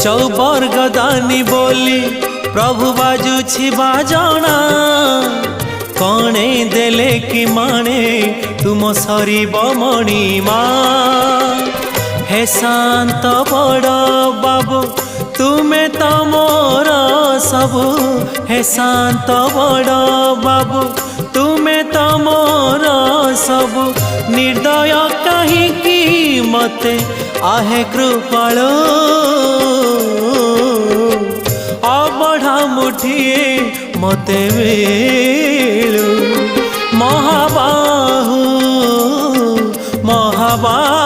चौबर्ग दानी बोली प्रभु बाजुछि बाजना कणे देले कि माणे तुम सरीब मणिमा हे शांत बड़ बाबू तुमे तो मोर सबु हे शांत बड़ बाबू तुमे तो मोर सबु निर्दय कहीं मते आहे कृपाल अबढ़ा मुठिए मते मिलू महाबाहु महाबाहु